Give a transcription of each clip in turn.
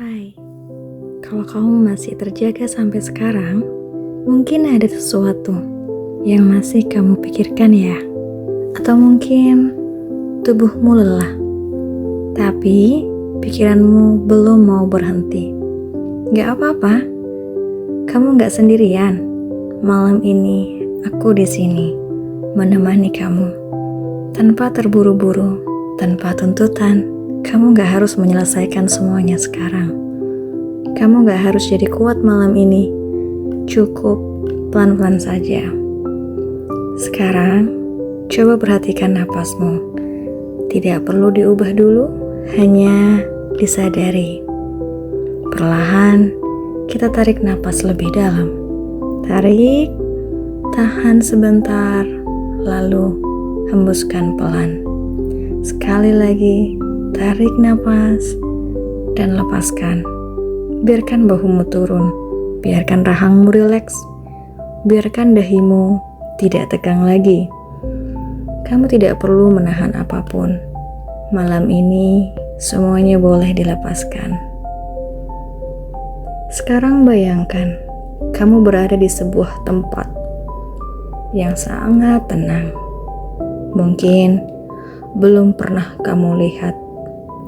Hai, kalau kamu masih terjaga sampai sekarang, mungkin ada sesuatu yang masih kamu pikirkan ya. Atau mungkin tubuhmu lelah, tapi pikiranmu belum mau berhenti. Gak apa-apa, kamu gak sendirian. Malam ini aku di sini menemani kamu. Tanpa terburu-buru, tanpa tuntutan. Kamu gak harus menyelesaikan semuanya sekarang. Kamu gak harus jadi kuat malam ini. Cukup pelan-pelan saja. Sekarang, coba perhatikan napasmu. Tidak perlu diubah dulu, hanya disadari. Perlahan, kita tarik napas lebih dalam. Tarik, tahan sebentar, lalu hembuskan pelan. Sekali lagi, tarik napas dan lepaskan. Biarkan bahumu turun, biarkan rahangmu rileks, biarkan dahimu tidak tegang lagi. Kamu tidak perlu menahan apapun. Malam ini semuanya boleh dilepaskan. Sekarang bayangkan, kamu berada di sebuah tempat yang sangat tenang. Mungkin belum pernah kamu lihat,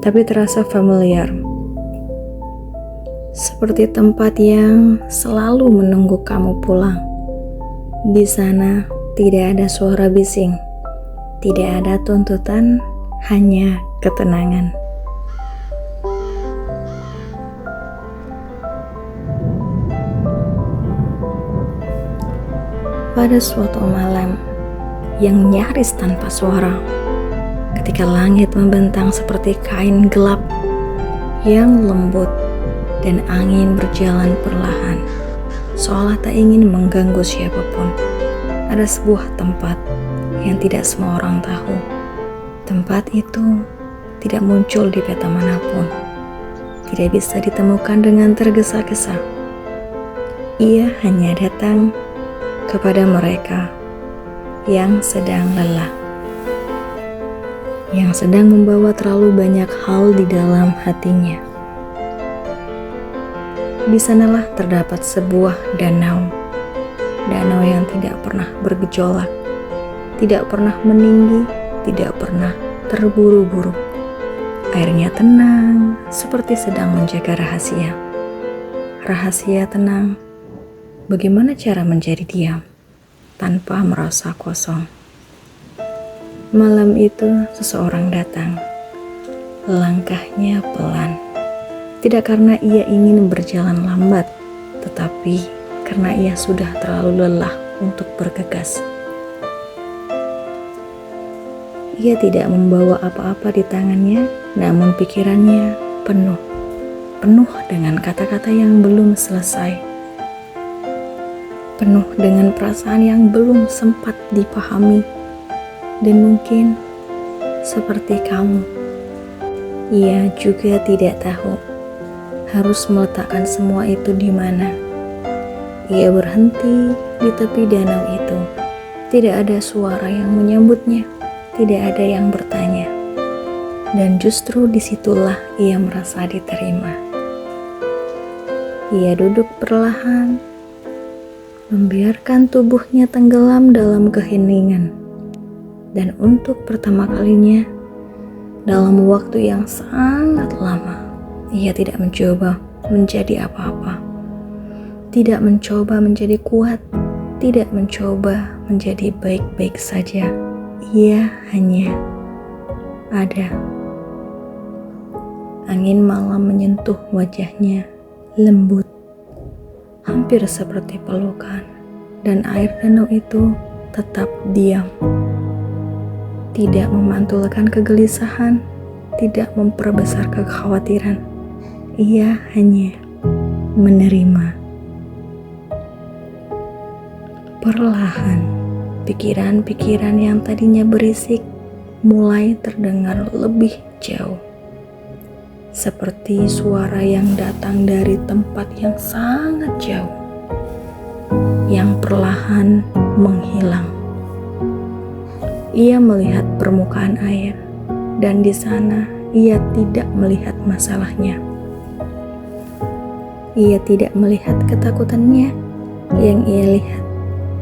tapi terasa familiar. Seperti tempat yang selalu menunggu kamu pulang. Di sana tidak ada suara bising, tidak ada tuntutan, hanya ketenangan. Pada suatu malam yang nyaris tanpa suara, ketika langit membentang seperti kain gelap yang lembut dan angin berjalan perlahan, seolah tak ingin mengganggu siapapun, ada sebuah tempat yang tidak semua orang tahu. Tempat itu tidak muncul di peta manapun, tidak bisa ditemukan dengan tergesa-gesa. Ia hanya datang kepada mereka yang sedang lelah, yang sedang membawa terlalu banyak hal di dalam hatinya. Di sanalah terdapat sebuah danau yang tidak pernah bergejolak, tidak pernah meninggi, tidak pernah terburu-buru. Airnya tenang, seperti sedang menjaga rahasia. Rahasia tenang. Bagaimana cara menjadi diam tanpa merasa kosong? Malam itu seseorang datang. Langkahnya pelan. Tidak karena ia ingin berjalan lambat, tetapi karena ia sudah terlalu lelah untuk bergegas. Ia tidak membawa apa-apa di tangannya, namun pikirannya penuh dengan kata-kata yang belum selesai. Penuh dengan perasaan yang belum sempat dipahami. Dan mungkin seperti kamu, ia juga tidak tahu harus meletakkan semua itu di mana. Ia berhenti di tepi danau itu. Tidak ada suara yang menyambutnya, tidak ada yang bertanya. Dan justru disitulah ia merasa diterima. Ia duduk perlahan, membiarkan tubuhnya tenggelam dalam keheningan. Dan untuk pertama kalinya, dalam waktu yang sangat lama, ia tidak mencoba menjadi apa-apa. Tidak mencoba menjadi kuat, tidak mencoba menjadi baik-baik saja. Ia hanya ada. Angin malam menyentuh wajahnya, lembut, hampir seperti pelukan, dan air danau itu tetap diam. Tidak memantulkan kegelisahan, tidak memperbesar kekhawatiran. Ia hanya menerima. Perlahan, pikiran-pikiran yang tadinya berisik mulai terdengar lebih jauh. Seperti suara yang datang dari tempat yang sangat jauh, yang perlahan menghilang. Ia melihat permukaan air, dan di sana ia tidak melihat masalahnya. ia tidak melihat ketakutannya. Yang ia lihat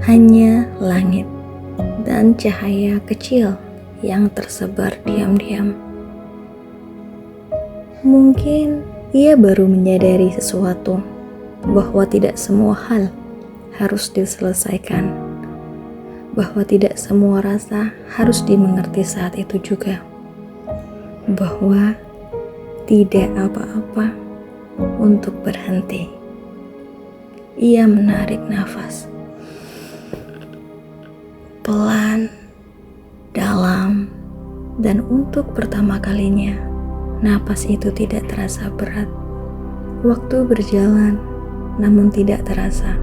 hanya langit dan cahaya kecil yang tersebar diam-diam. Mungkin ia baru menyadari sesuatu, bahwa tidak semua hal harus diselesaikan, bahwa tidak semua rasa harus dimengerti saat itu juga, bahwa tidak apa-apa untuk berhenti. Ia menarik nafas pelan, dalam, dan untuk pertama kalinya napas itu tidak terasa berat. Waktu berjalan namun tidak terasa,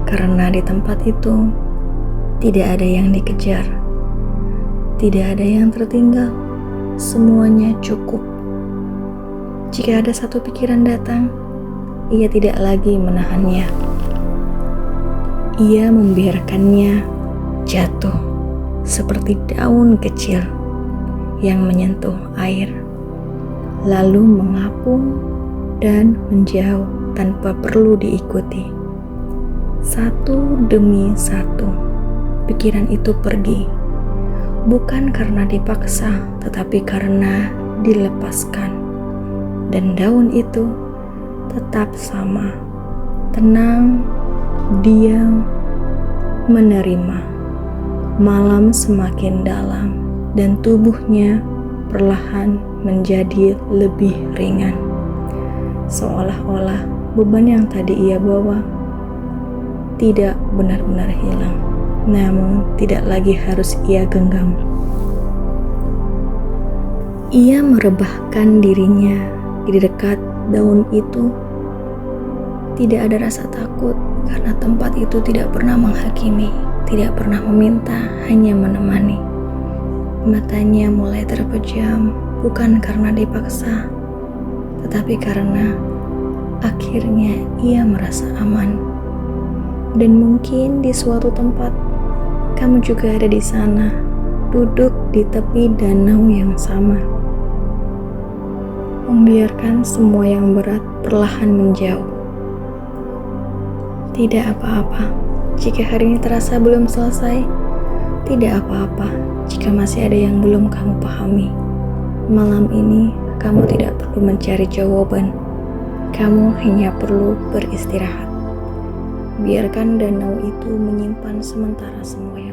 karena di tempat itu tidak ada yang dikejar, tidak ada yang tertinggal, semuanya cukup. Jika ada satu pikiran datang, ia tidak lagi menahannya. Ia membiarkannya jatuh seperti daun kecil yang menyentuh air, lalu mengapung dan menjauh tanpa perlu diikuti. Satu demi satu, pikiran itu pergi, bukan karena dipaksa, tetapi karena dilepaskan. Dan daun itu tetap sama, tenang, diam, menerima. Malam semakin dalam dan tubuhnya perlahan menjadi lebih ringan. Seolah-olah beban yang tadi ia bawa tidak benar-benar hilang, namun tidak lagi harus ia genggam. Ia merebahkan dirinya di dekat daun itu. Tidak ada rasa takut karena tempat itu tidak pernah menghakimi, tidak pernah meminta, hanya menemani. Matanya mulai terpejam, bukan karena dipaksa, tetapi karena akhirnya ia merasa aman. Dan mungkin di suatu tempat, kamu juga ada di sana, duduk di tepi danau yang sama, membiarkan semua yang berat perlahan menjauh. Tidak apa-apa jika hari ini terasa belum selesai. Tidak apa-apa jika masih ada yang belum kamu pahami. Malam ini kamu tidak perlu mencari jawaban. Kamu hanya perlu beristirahat. Biarkan danau itu menyimpan sementara semua yang